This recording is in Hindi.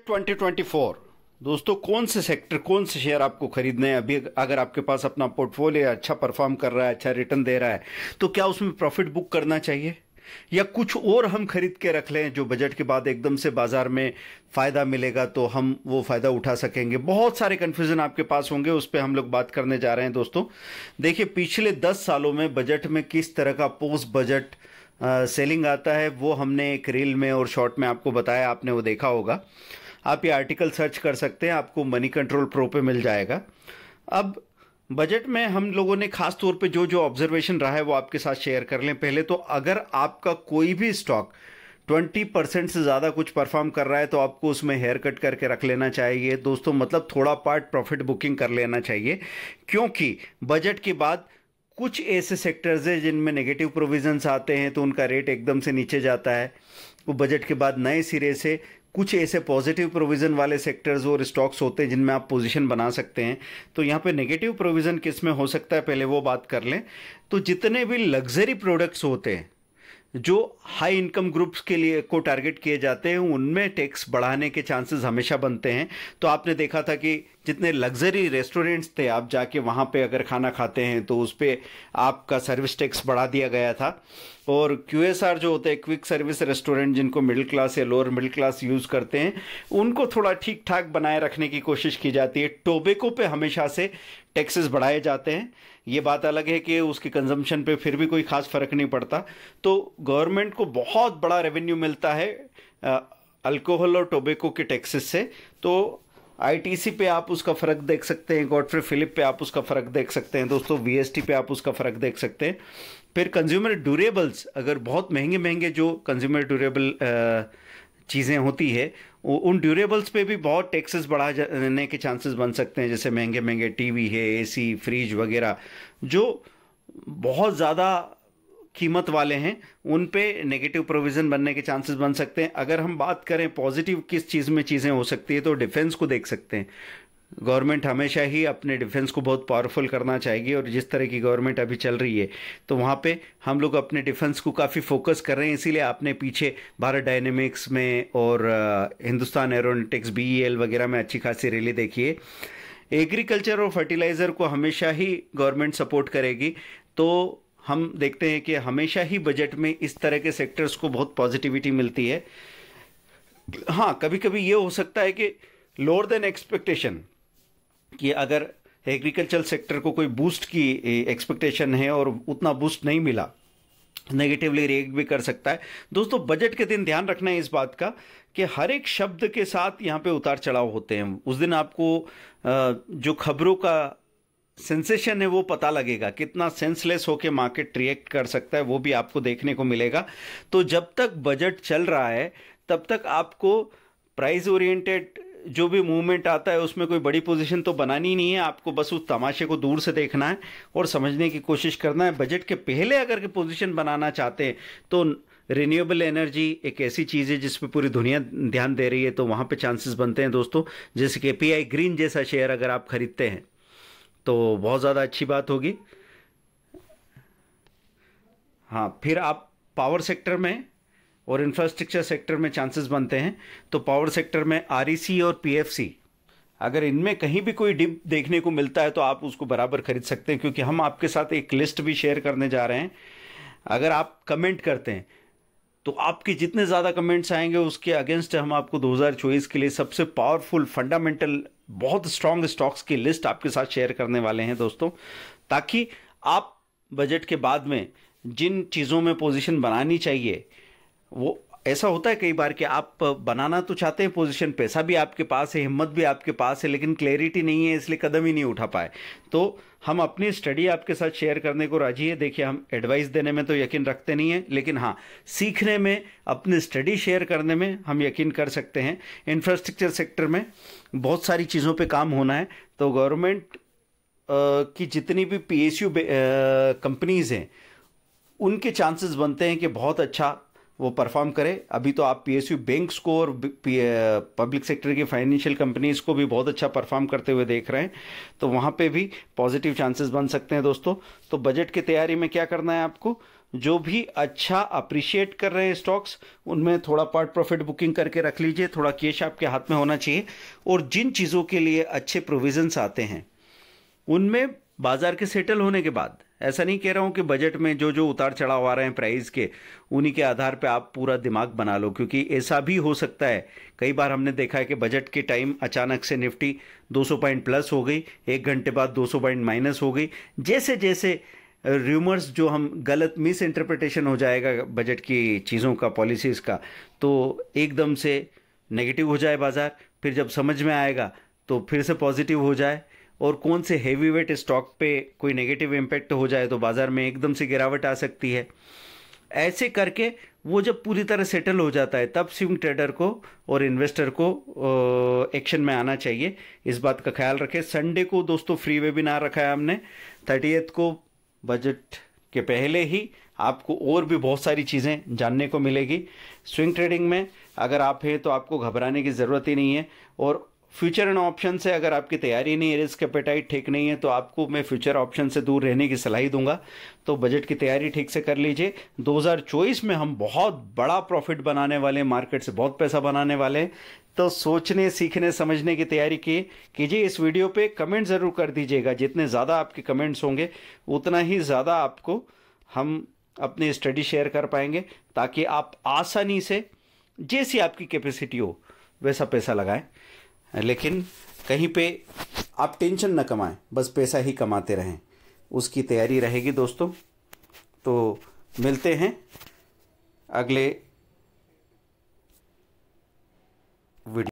बजट 2024 दोस्तों, कौन से सेक्टर, कौन से शेयर आपको खरीदने हैं? अभी अगर आपके पास अपना पोर्टफोलियो अच्छा परफॉर्म कर रहा है, अच्छा रिटर्न दे रहा है, तो क्या उसमें प्रॉफिट बुक करना चाहिए या कुछ और हम खरीद के रख लें जो बजट के बाद एकदम से बाजार में फायदा मिलेगा तो हम वो फायदा उठा सकेंगे? बहुत सारे कंफ्यूजन आपके पास होंगे, उस पर हम लोग बात करने जा रहे हैं दोस्तों। देखिए, पिछले 10 सालों में बजट में किस तरह का पोस्ट बजट सेलिंग आता है वो हमने एक रील में और शॉर्ट में आपको बताया, आपने वो देखा होगा। आप ये आर्टिकल सर्च कर सकते हैं, आपको मनी कंट्रोल प्रो पे मिल जाएगा। अब बजट में हम लोगों ने खास तौर पे जो जो ऑब्जर्वेशन रहा है वो आपके साथ शेयर कर लें। पहले तो अगर आपका कोई भी स्टॉक 20% से ज़्यादा कुछ परफॉर्म कर रहा है तो आपको उसमें हेयर कट करके रख लेना चाहिए दोस्तों, मतलब थोड़ा पार्ट प्रॉफिट बुकिंग कर लेना चाहिए, क्योंकि बजट के बाद कुछ ऐसे सेक्टर्स हैं जिनमें नेगेटिव प्रोविजंस आते हैं तो उनका रेट एकदम से नीचे जाता है। वो बजट के बाद नए सिरे से कुछ ऐसे पॉजिटिव प्रोविजन वाले सेक्टर्स और स्टॉक्स होते हैं जिनमें आप पोजीशन बना सकते हैं। तो यहाँ पे नेगेटिव प्रोविजन किस में हो सकता है, पहले वो बात कर लें। तो जितने भी लग्जरी प्रोडक्ट्स होते हैं जो हाई इनकम ग्रुप्स के लिए को टारगेट किए जाते हैं, उनमें टैक्स बढ़ाने के चांसेस हमेशा बनते हैं। तो आपने देखा था कि जितने लग्जरी रेस्टोरेंट्स थे, आप जाके वहाँ पे अगर खाना खाते हैं तो उस पर आपका सर्विस टैक्स बढ़ा दिया गया था। और QSR जो होते हैं, क्विक सर्विस रेस्टोरेंट, जिनको मिडिल क्लास या लोअर मिडिल क्लास यूज़ करते हैं, उनको थोड़ा ठीक ठाक बनाए रखने की कोशिश की जाती है। टोबैको पे हमेशा से टैक्सेस बढ़ाए जाते हैं। ये बात अलग है कि उसकी कंजम्पशन पे फिर भी कोई खास फर्क नहीं पड़ता। तो गवर्नमेंट को बहुत बड़ा रेवेन्यू मिलता है अल्कोहल और टोबैको के टैक्सेस से। तो ITC पे आप उसका फ़र्क देख सकते हैं, गॉडफ्रे फिलिप पे आप उसका फ़र्क देख सकते हैं दोस्तों, VST पे आप उसका फ़र्क देख सकते हैं। फिर कंज्यूमर ड्यूरेबल्स, अगर बहुत महंगे महंगे जो कंज्यूमर ड्यूरेबल चीज़ें होती है, उन ड्यूरेबल्स पे भी बहुत टैक्सेस बढ़ाने के चांसेस बन सकते हैं। जैसे महंगे महंगे टीवी है, AC, फ्रिज वगैरह जो बहुत ज़्यादा कीमत वाले हैं, उन पे नेगेटिव प्रोविज़न बनने के चांसेस बन सकते हैं। अगर हम बात करें पॉजिटिव किस चीज़ में चीज़ें हो सकती है, तो डिफेंस को देख सकते हैं। गवर्नमेंट हमेशा ही अपने डिफेंस को बहुत पावरफुल करना चाहेगी, और जिस तरह की गवर्नमेंट अभी चल रही है तो वहाँ पे हम लोग अपने डिफेंस को काफ़ी फोकस कर रहे हैं। इसीलिए आपने पीछे भारत डायनेमिक्स में और हिंदुस्तान एरोनॉटिक्स BEL वगैरह में अच्छी खासी रैली देखी है। एग्रीकल्चर और फर्टिलाइज़र को हमेशा ही गवर्नमेंट सपोर्ट करेगी। तो हम देखते हैं कि हमेशा ही बजट में इस तरह के सेक्टर्स को बहुत पॉजिटिविटी मिलती है। हाँ, कभी कभी ये हो सकता है कि लोअर देन एक्सपेक्टेशन, कि अगर एग्रीकल्चर सेक्टर को कोई बूस्ट की एक्सपेक्टेशन है और उतना बूस्ट नहीं मिला, नेगेटिवली रिएक्ट भी कर सकता है। दोस्तों, बजट के दिन ध्यान रखना है इस बात का कि हर एक शब्द के साथ यहाँ पे उतार चढ़ाव होते हैं। उस दिन आपको जो खबरों का सेंसेशन है वो पता लगेगा, कितना सेंसलेस होके मार्केट रिएक्ट कर सकता है वो भी आपको देखने को मिलेगा। तो जब तक बजट चल रहा है तब तक आपको प्राइस ओरिएंटेड जो भी मूवमेंट आता है उसमें कोई बड़ी पोजीशन तो बनानी नहीं है। आपको बस उस तमाशे को दूर से देखना है और समझने की कोशिश करना है। बजट के पहले अगर पोजीशन बनाना चाहते हैं तो रिन्यूएबल एनर्जी एक ऐसी चीज़ है जिस पे पूरी दुनिया ध्यान दे रही है, तो वहाँ पे चांसेस बनते हैं दोस्तों। जैसे कि API ग्रीन जैसा शेयर अगर आप खरीदते हैं तो बहुत ज़्यादा अच्छी बात होगी। हाँ, फिर आप पावर सेक्टर में और इंफ्रास्ट्रक्चर सेक्टर में चांसेस बनते हैं। तो पावर सेक्टर में REC और PFC, अगर इनमें कहीं भी कोई डिप देखने को मिलता है तो आप उसको बराबर खरीद सकते हैं, क्योंकि हम आपके साथ एक लिस्ट भी शेयर करने जा रहे हैं। अगर आप कमेंट करते हैं तो आपके जितने ज़्यादा कमेंट्स आएंगे उसके अगेंस्ट हम आपको 2024 के लिए सबसे पावरफुल फंडामेंटल बहुत स्ट्रॉन्ग स्टॉक्स की लिस्ट आपके साथ शेयर करने वाले हैं दोस्तों, ताकि आप बजट के बाद में जिन चीज़ों में पोजीशन बनानी चाहिए, वो ऐसा होता है कई बार कि आप बनाना तो चाहते हैं पोजीशन, पैसा भी आपके पास है, हिम्मत भी आपके पास है, लेकिन क्लैरिटी नहीं है, इसलिए कदम ही नहीं उठा पाए। तो हम अपनी स्टडी आपके साथ शेयर करने को राजी है। देखिए, हम एडवाइस देने में तो यकीन रखते नहीं है, लेकिन हाँ, सीखने में, अपनी स्टडी शेयर करने में हम यकीन कर सकते हैं। इंफ्रास्ट्रक्चर सेक्टर में बहुत सारी चीज़ों पे काम होना है। तो गवर्नमेंट की जितनी भी PSU कंपनीज़ हैं उनके चांसेस बनते हैं कि बहुत अच्छा वो परफॉर्म करे। अभी तो आप PSU बैंक्स को और पब्लिक सेक्टर की फाइनेंशियल कंपनीज को भी बहुत अच्छा परफॉर्म करते हुए देख रहे हैं, तो वहाँ पे भी पॉजिटिव चांसेस बन सकते हैं दोस्तों। तो बजट की तैयारी में क्या करना है आपको, जो भी अच्छा अप्रिशिएट कर रहे हैं स्टॉक्स, उनमें थोड़ा पार्ट प्रॉफिट बुकिंग करके रख लीजिए, थोड़ा कैश आपके हाथ में होना चाहिए। और जिन चीज़ों के लिए अच्छे प्रोविजंस आते हैं उनमें बाजार के सेटल होने के बाद, ऐसा नहीं कह रहा हूं कि बजट में जो जो उतार चढ़ाव आ रहे हैं प्राइस के, उन्हीं के आधार पे आप पूरा दिमाग बना लो, क्योंकि ऐसा भी हो सकता है। कई बार हमने देखा है कि बजट के टाइम अचानक से निफ्टी 200 पॉइंट प्लस हो गई, 1 घंटे बाद 200 पॉइंट माइनस हो गई। जैसे जैसे र्यूमर्स, जो हम गलत मिस इंटरप्रिटेशन हो जाएगा बजट की चीज़ों का, पॉलिसीज़ का, तो एकदम से नेगेटिव हो जाए बाजार, फिर जब समझ में आएगा तो फिर से पॉजिटिव हो जाए, और कौन से हेवी वेट स्टॉक पे कोई नेगेटिव इम्पैक्ट हो जाए तो बाजार में एकदम से गिरावट आ सकती है। ऐसे करके वो जब पूरी तरह सेटल हो जाता है तब स्विंग ट्रेडर को और इन्वेस्टर को एक्शन में आना चाहिए। इस बात का ख्याल रखें। संडे को दोस्तों फ्री वेबिनार रखा है हमने, 30th को, बजट के पहले ही। आपको और भी बहुत सारी चीज़ें जानने को मिलेगी स्विंग ट्रेडिंग में। अगर आप हैं तो आपको घबराने की ज़रूरत ही नहीं है। और फ्यूचर एंड ऑप्शन से अगर आपकी तैयारी नहीं है, रिस्क एपेटाइट ठीक नहीं है, तो आपको मैं फ्यूचर ऑप्शन से दूर रहने की सलाह ही दूंगा। तो बजट की तैयारी ठीक से कर लीजिए। 2024 में हम बहुत बड़ा प्रॉफिट बनाने वाले हैं, मार्केट से बहुत पैसा बनाने वाले हैं। तो सोचने, सीखने, समझने की तैयारी कीजिए। इस वीडियो पे कमेंट ज़रूर कर दीजिएगा। जितने ज़्यादा आपके कमेंट्स होंगे उतना ही ज़्यादा आपको हम अपनी स्टडी शेयर कर पाएंगे, ताकि आप आसानी से, जैसी आपकी कैपेसिटी हो वैसा पैसा लगाएं। लेकिन कहीं पे आप टेंशन न कमाएं, बस पैसा ही कमाते रहें, उसकी तैयारी रहेगी दोस्तों। तो मिलते हैं अगले वीडियो।